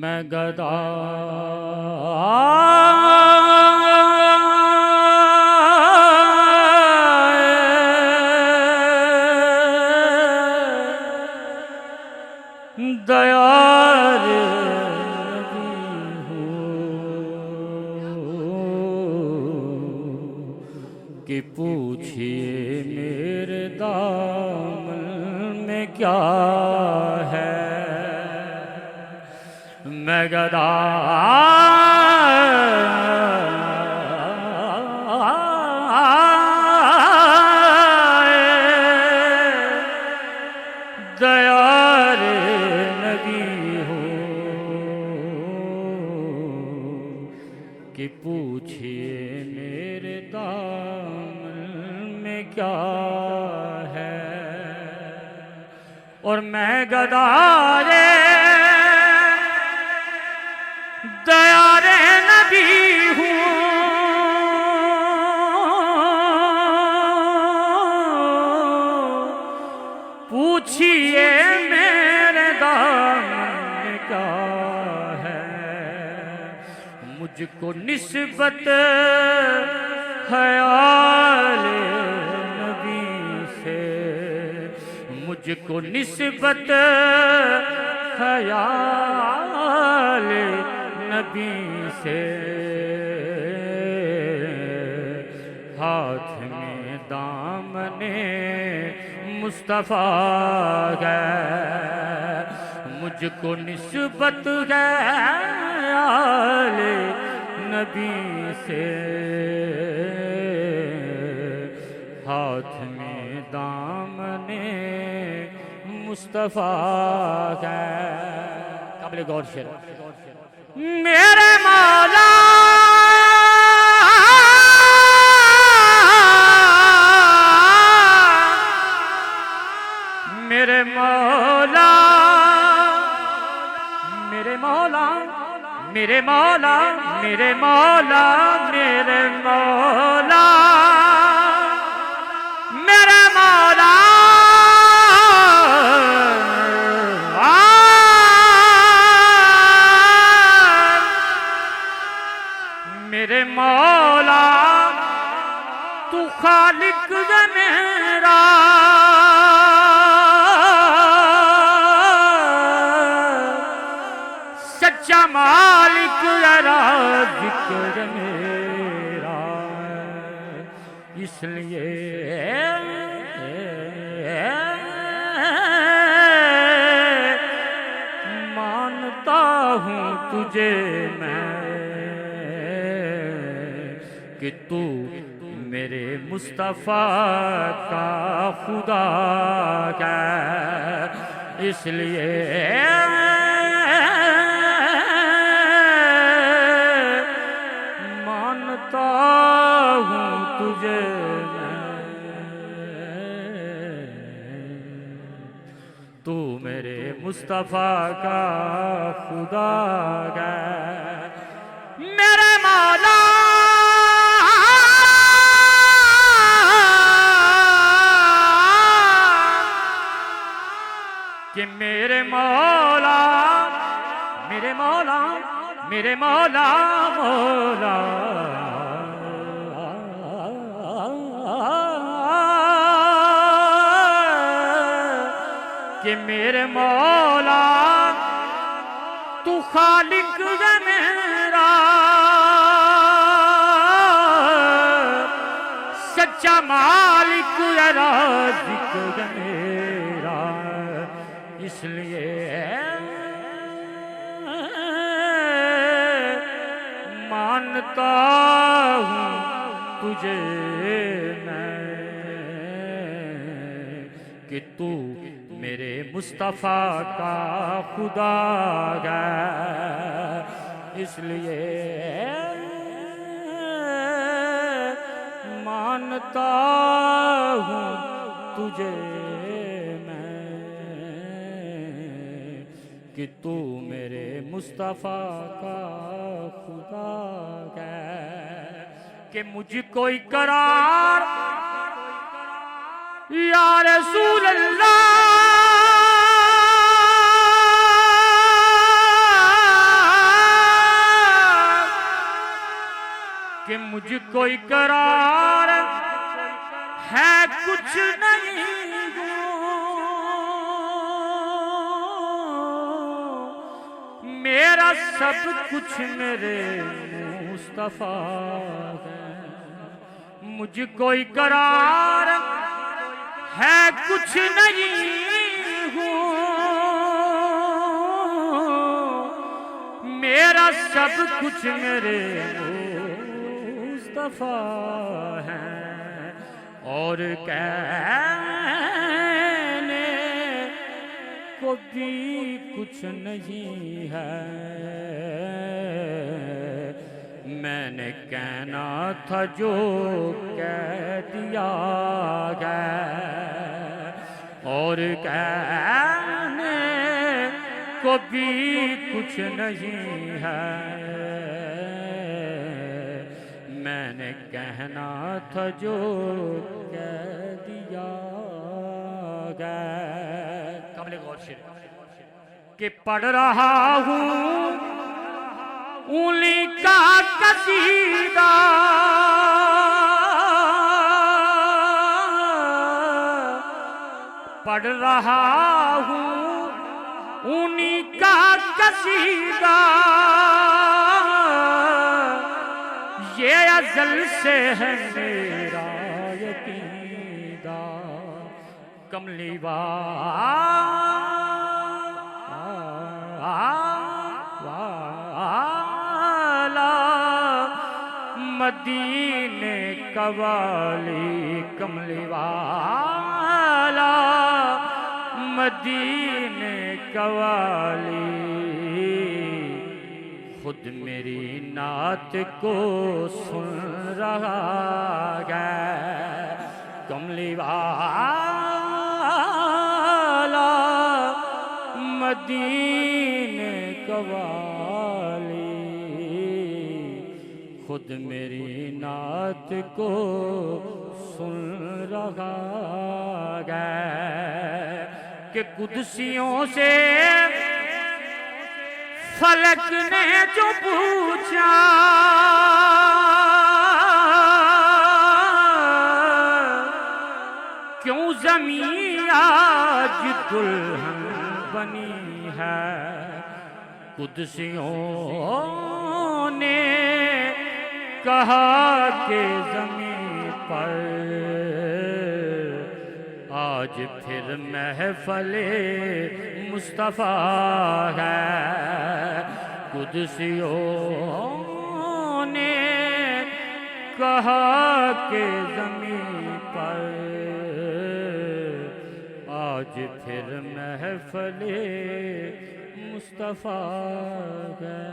मैं गदा दयार कि पूछिए मेरे दामन में क्या है। मैं गदा दयार नबी हूँ कि पूछिए मेरे दामन में क्या है। और मैं गदारे दयारे नबी हूँ पूछिए मेरे दामन में क्या है। मुझको निस्बत है आले नबी से, मुझको निस्बत है आले नबी से। हाथ में दामने मुस्तफ़ा है, मुझको निस्बत है आले नबी से। हाथ में दामने मुस्तफ़ा है। काबिल गौर शेर। मेरे मौला मेरे मौला मेरे मौला मेरे मौला मेरे मौला मेरे मौला मेरे मौला मेरे मौला तू खालिक है मेरा। सच्चा मालिक जिक्र मेरा। इसलिए मानता हूँ तुझे मैं कि तू मेरे मुस्तफ़ा का खुदा है। इसलिए मानता हूँ तुझे तू मेरे मुस्तफ़ा का खुदा है। मेरे मौला कि मेरे मौला मेरे मौला मेरे मौला मौला कि मेरे मौला तू खालिक है मेरा। सच्चा मालिक है राज़िक है मेरा। इसलिए मानता हूँ तुझे मैं कि तू मेरे मुस्तफ़ा का खुदा है। इसलिए मानता हूँ तुझे कि तू मेरे मुस्तफ़ा का खुदा है। कि मुझको इकरार या रसूल अल्लाह मुझको इकरार है कुछ नहीं मेरा सब कुछ मेरे मुस्तफा है। मुझको इकरार है कुछ नहीं हूँ मेरा सब कुछ मेरे मुस्तफा है। और कहने को भी कुछ नहीं है मैंने कहना था जो कह दिया गया। और कहने को भी कुछ नहीं है मैंने कहना था जो कह दिया गया। कमले गौर शेर कि पढ़ रहा हूँ उंगली का कसीदा पढ़ रहा हूँ उन्हीं का कसीदा ये अज़ल से है मेरा यकीदा। कमली वाला मदीने कवाली कमली वाला मदीने कवाली खुद मेरी नात को सुन रहा है। कमली वाला मदीने कवाली खुद मेरी नात को सुन रहा है। कि कुदसियों से फलक ने जो पूछा क्यों ज़मीं आज दुल्हन बनी है। कुदसियों ने कहा कि ज़मीं पर आज फिर महफ़िले मुस्तफ़ा है। कुदसियों ने कहा कि ज़मीं पर आज फिर महफ़िले मुस्तफ़ा है।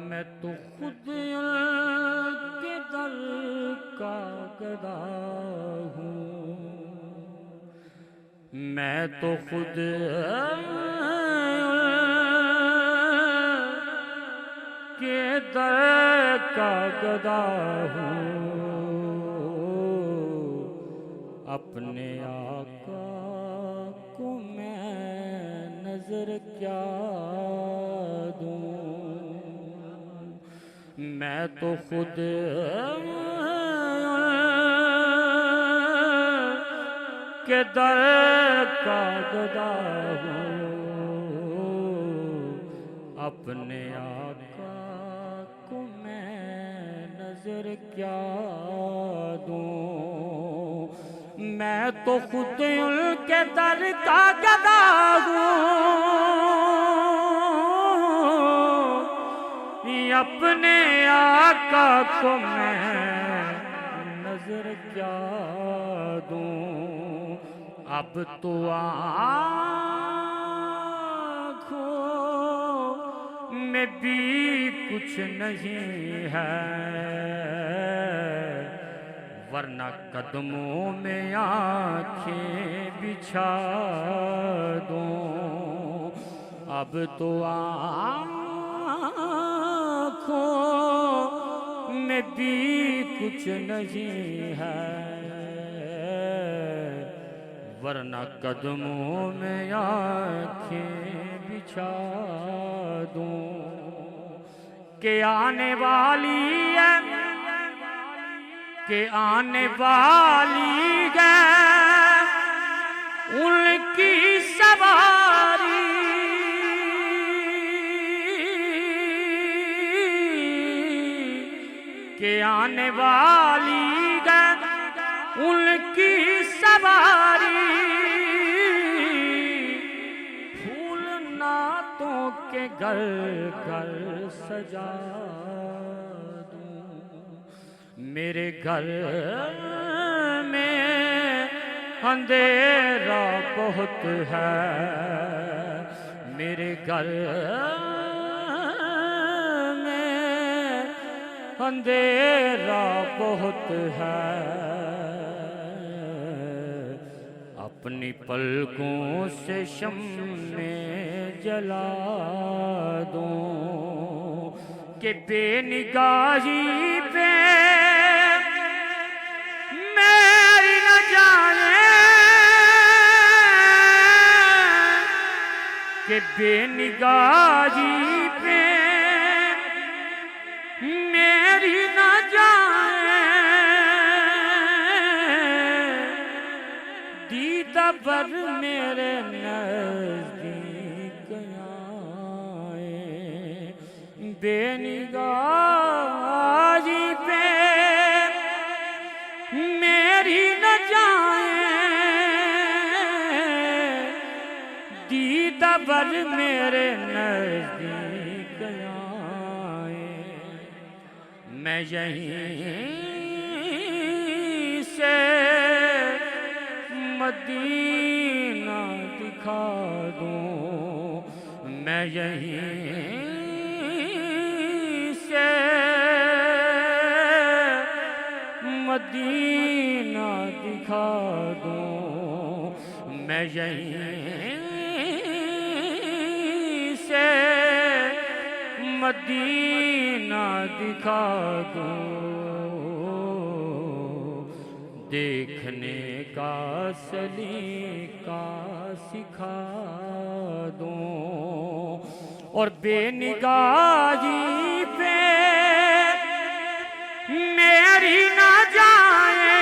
मैं तो खुद के दर का गदा हूँ मैं तो खुद के दर का गदा हूँ अपने आका को मैं नजर क्या दूं। मैं तो खुद के दर का गदा हूँ अपने आका को मैं नजर क्या दूं। मैं तो खुद उनके दर का गदा हूँ अपने आका को मैं नजर क्या दूं। अब तो आँखों में भी कुछ नहीं है वरना कदमों में आँखें बिछा दूं। अब तो आँखों में भी कुछ नहीं है वरना कदमों में आंखें बिछा दूं के आने वाली है, के आने वाली है उनकी सवारी। के आने वाली है उनकी सवारी। फूल नातों के घर घर सजा दूं। मेरे घर में अंधेरा बहुत है, मेरे घर में अंधेरा बहुत है। अपनी पलकों से शम्में जला दूं कि बेनिगाही पे मेरी न जाने, कि बेनिगाही पे मेरी न जाए। दीदा पर मेरे नज़दीक आए, बेनिगाही पे मेरी न जाए। दीदा पर मेरे नज़दीक आए। मैं यहीं से मदीना दिखा दूं, मैं यहीं से मदीना दिखा दूं, मैं यहीं से मदीना दिखा दूं। देखने का सलीका सिखा दूं और बेनिगाही पे मेरी ना जाए।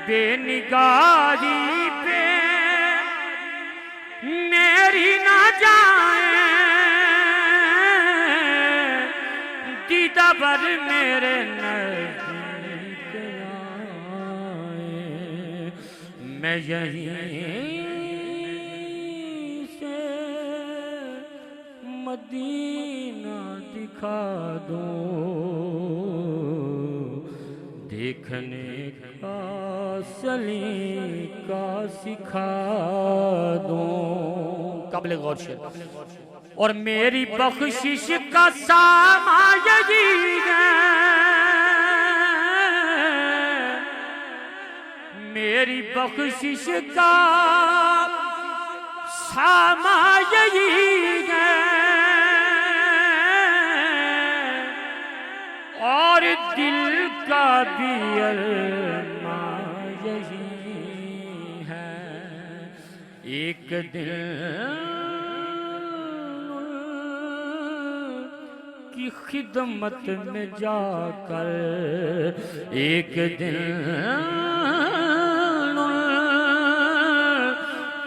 बेनिगाही पे मेरी ना जाए। दीदा पर मेरे नज़दीक आए, मैं यहीं से मदीना दिखा दूं। देखने का सलीका सिखा दूं। काबिल गौर शेर। और मेरी बख्शिश का सामा यही है, मेरी बख्शिश का सामा यही है। और दिल का भी अरमां यही है, एक दिल की खिदमत में जाकर, एक दिन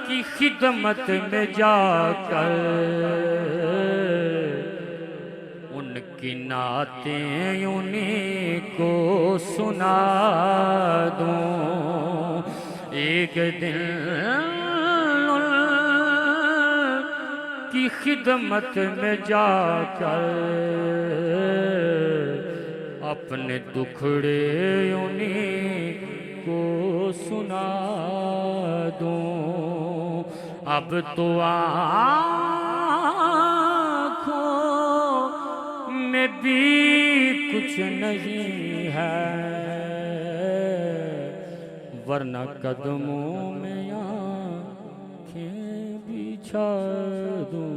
की खिदमत में जाकर उनकी नातें उन्हीं को सुना दूं। एक दिन की खिदमत में जाकर अपने दुखड़े उन्हीं को सुना दूं। अब तो आँखों में भी कुछ नहीं है, वरना कदमों में आँखें बिछा दूं।